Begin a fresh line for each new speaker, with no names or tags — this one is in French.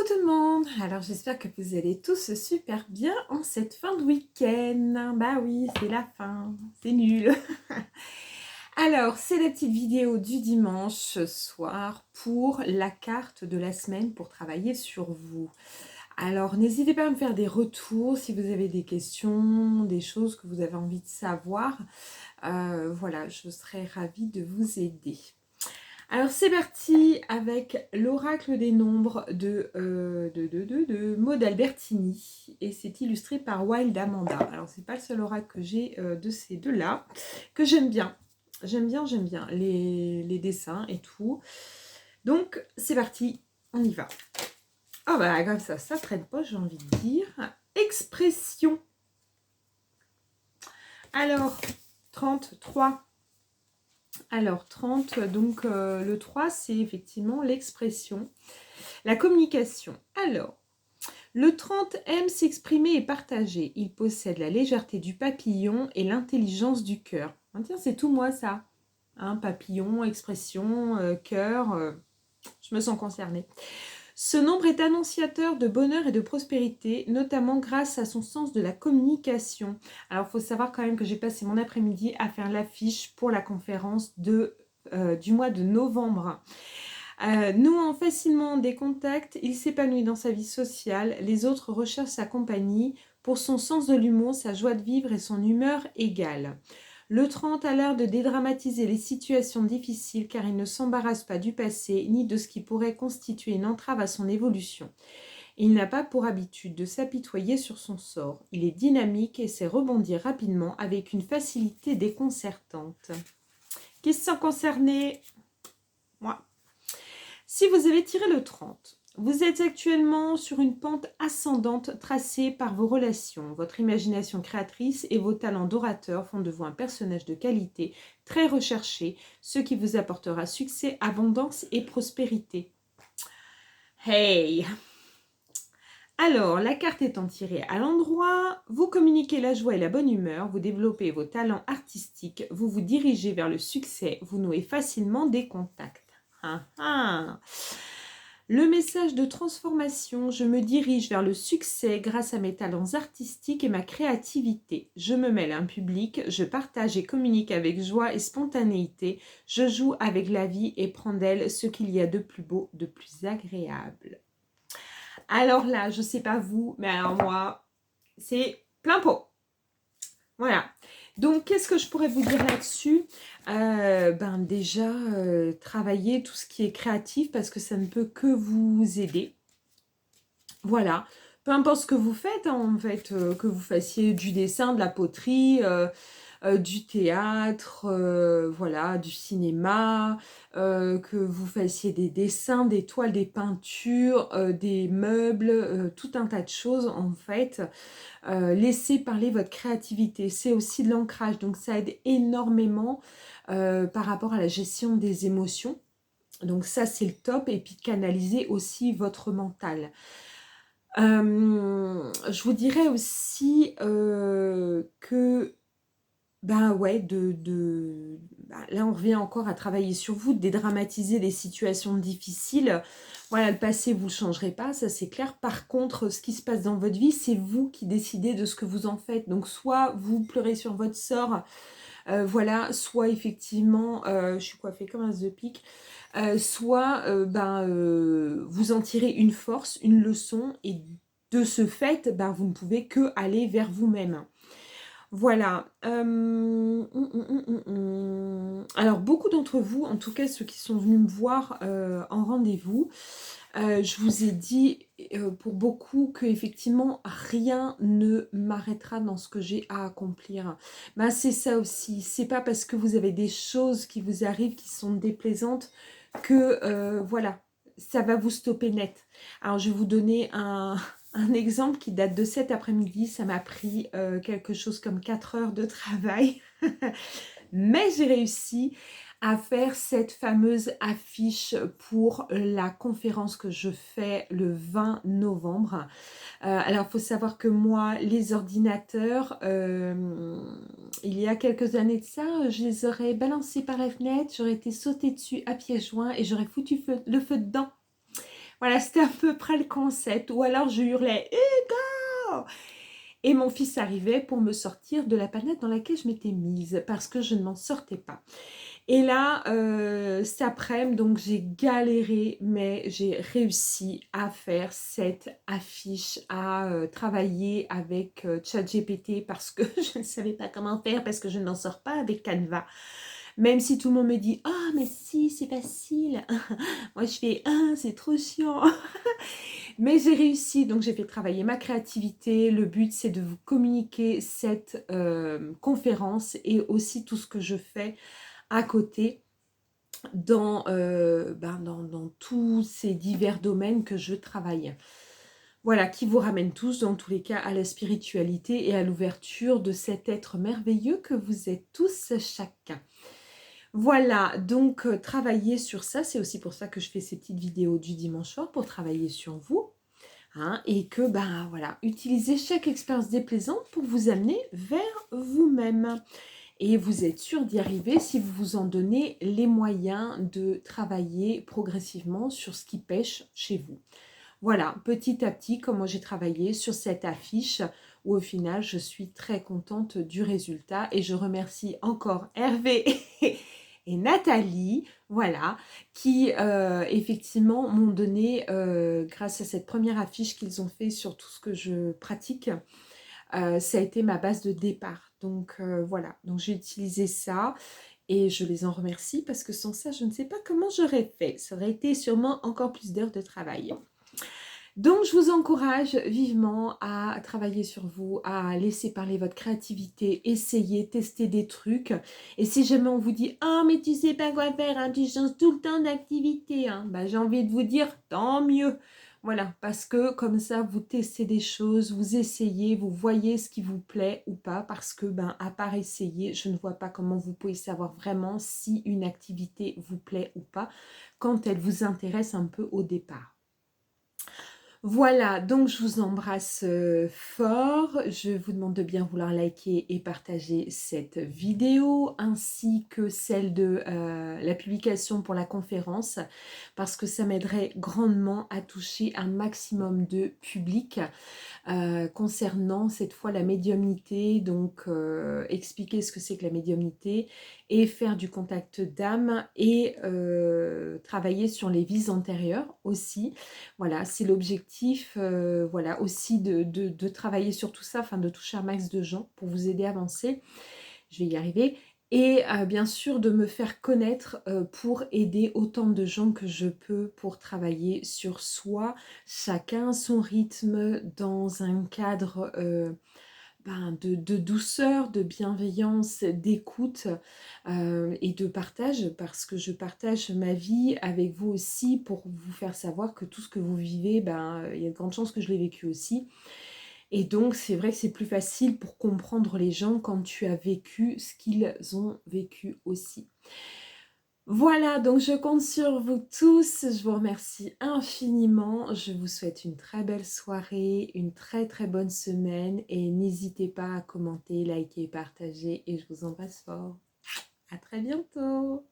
tout le monde! Alors j'espère que vous allez tous super bien en cette fin de week-end. Bah oui, c'est la fin, c'est nul. Alors c'est la petite vidéo du dimanche soir pour la carte de la semaine pour travailler sur vous. Alors n'hésitez pas à me faire des retours si vous avez des questions, des choses que vous avez envie de savoir. Voilà, je serais ravie de vous aider. Alors c'est parti avec l'oracle des nombres de Maud Albertini et c'est illustré par Wild Amanda. Alors c'est pas le seul oracle que j'ai de ces deux-là, que j'aime bien. J'aime bien les dessins et tout. Donc c'est parti, on y va. Ah bah comme ça traîne pas, j'ai envie de dire. Expression. Alors, 33. Alors, 30, donc le 3, c'est effectivement l'expression, la communication. Alors, le 30 aime s'exprimer et partager. Il possède la légèreté du papillon et l'intelligence du cœur. Ah, tiens, c'est tout moi ça. Hein, papillon, expression, cœur, je me sens concernée. Ce nombre est annonciateur de bonheur et de prospérité, notamment grâce à son sens de la communication. Alors, il faut savoir quand même que j'ai passé mon après-midi à faire l'affiche pour la conférence du mois de novembre. Nouant facilement des contacts, il s'épanouit dans sa vie sociale. Les autres recherchent sa compagnie pour son sens de l'humour, sa joie de vivre et son humeur égale. Le 30 a l'air de dédramatiser les situations difficiles car il ne s'embarrasse pas du passé ni de ce qui pourrait constituer une entrave à son évolution. Il n'a pas pour habitude de s'apitoyer sur son sort. Il est dynamique et sait rebondir rapidement avec une facilité déconcertante. Qui se sent concerné? Moi. Si vous avez tiré le 30, vous êtes actuellement sur une pente ascendante tracée par vos relations. Votre imagination créatrice et vos talents d'orateur font de vous un personnage de qualité très recherché, ce qui vous apportera succès, abondance et prospérité. Hey! Alors, la carte étant tirée à l'endroit, vous communiquez la joie et la bonne humeur, vous développez vos talents artistiques, vous vous dirigez vers le succès, vous nouez facilement des contacts. Le message de transformation, je me dirige vers le succès grâce à mes talents artistiques et ma créativité. Je me mêle à un public, je partage et communique avec joie et spontanéité, je joue avec la vie et prends d'elle ce qu'il y a de plus beau, de plus agréable. Alors là, je sais pas vous, mais alors moi, c'est plein pot. Voilà. Donc, qu'est-ce que je pourrais vous dire là-dessus? Déjà, travailler tout ce qui est créatif parce que ça ne peut que vous aider. Voilà. Peu importe ce que vous faites, hein, en fait, que vous fassiez du dessin, de la poterie, du théâtre, voilà, du cinéma, que vous fassiez des dessins, des toiles, des peintures, des meubles, tout un tas de choses, en fait. Laissez parler votre créativité. C'est aussi de l'ancrage, donc ça aide énormément par rapport à la gestion des émotions. Donc ça, c'est le top. Et puis de canaliser aussi votre mental. Je vous dirais aussi que là on revient encore à travailler sur vous, de dédramatiser les situations difficiles. Voilà, le passé vous ne le changerez pas, ça c'est clair. Par contre, ce qui se passe dans votre vie, c'est vous qui décidez de ce que vous en faites. Donc soit vous pleurez sur votre sort, voilà, soit effectivement, je suis coiffée comme un as de pique, soit vous en tirez une force, une leçon, et de ce fait, vous ne pouvez que aller vers vous-même. Voilà. Alors, beaucoup d'entre vous, en tout cas ceux qui sont venus me voir en rendez-vous, je vous ai dit pour beaucoup que effectivement rien ne m'arrêtera dans ce que j'ai à accomplir. C'est ça aussi. C'est pas parce que vous avez des choses qui vous arrivent qui sont déplaisantes que voilà, ça va vous stopper net. Alors, je vais vous donner un exemple qui date de cet après-midi. Ça m'a pris quelque chose comme 4 heures de travail. Mais j'ai réussi à faire cette fameuse affiche pour la conférence que je fais le 20 novembre. Alors, il faut savoir que moi, les ordinateurs, il y a quelques années de ça, je les aurais balancés par la fenêtre, j'aurais été sautée dessus à pieds joints et j'aurais foutu le feu dedans. Voilà, c'était à peu près le concept. Ou alors je hurlais Hugo! Et mon fils arrivait pour me sortir de la panade dans laquelle je m'étais mise parce que je ne m'en sortais pas. Et là, cet après-midi, donc j'ai galéré, mais j'ai réussi à faire cette affiche, à travailler avec ChatGPT parce que je ne savais pas comment faire, parce que je n'en sors pas avec Canva. Même si tout le monde me dit « Ah, mais si, c'est facile !» Moi, je fais « Ah, c'est trop chiant !» Mais j'ai réussi, donc j'ai fait travailler ma créativité. Le but, c'est de vous communiquer cette conférence et aussi tout ce que je fais à côté dans tous ces divers domaines que je travaille. Voilà, qui vous ramènent tous, dans tous les cas, à la spiritualité et à l'ouverture de cet être merveilleux que vous êtes tous chacun. Voilà, donc travailler sur ça, c'est aussi pour ça que je fais ces petites vidéos du dimanche soir, pour travailler sur vous. Hein, et que, ben voilà, utilisez chaque expérience déplaisante pour vous amener vers vous-même. Et vous êtes sûr d'y arriver si vous vous en donnez les moyens de travailler progressivement sur ce qui pêche chez vous. Voilà, petit à petit, comment j'ai travaillé sur cette affiche où au final, je suis très contente du résultat. Et je remercie encore Hervé et Nathalie, voilà, qui effectivement m'ont donné, grâce à cette première affiche qu'ils ont fait sur tout ce que je pratique, ça a été ma base de départ. Donc voilà, donc j'ai utilisé ça et je les en remercie parce que sans ça, je ne sais pas comment j'aurais fait. Ça aurait été sûrement encore plus d'heures de travail. Donc, je vous encourage vivement à travailler sur vous, à laisser parler votre créativité, essayer, tester des trucs. Et si jamais on vous dit « Ah, mais tu sais pas quoi faire, hein, tu changes tout le temps d'activité hein. », bah, j'ai envie de vous dire « Tant mieux !» Voilà, parce que comme ça, vous testez des choses, vous essayez, vous voyez ce qui vous plaît ou pas. Parce que, ben, à part essayer, je ne vois pas comment vous pouvez savoir vraiment si une activité vous plaît ou pas quand elle vous intéresse un peu au départ. Voilà, donc je vous embrasse fort. Je vous demande de bien vouloir liker et partager cette vidéo, ainsi que celle de la publication pour la conférence, parce que ça m'aiderait grandement à toucher un maximum de public concernant cette fois la médiumnité, donc expliquer ce que c'est que la médiumnité et faire du contact d'âme et travailler sur les vies antérieures aussi. Voilà, c'est l'objectif, voilà, aussi de travailler sur tout ça, afin de toucher un max de gens pour vous aider à avancer. Je vais y arriver. Et bien sûr, de me faire connaître pour aider autant de gens que je peux pour travailler sur soi, chacun son rythme, dans un cadre de douceur, de bienveillance, d'écoute et de partage, parce que je partage ma vie avec vous aussi pour vous faire savoir que tout ce que vous vivez, il y a de grandes chances que je l'ai vécu aussi. Et donc, c'est vrai que c'est plus facile pour comprendre les gens quand tu as vécu ce qu'ils ont vécu aussi. Voilà, donc je compte sur vous tous. Je vous remercie infiniment. Je vous souhaite une très belle soirée, une très très bonne semaine. Et n'hésitez pas à commenter, liker, partager. Et je vous embrasse fort. À très bientôt.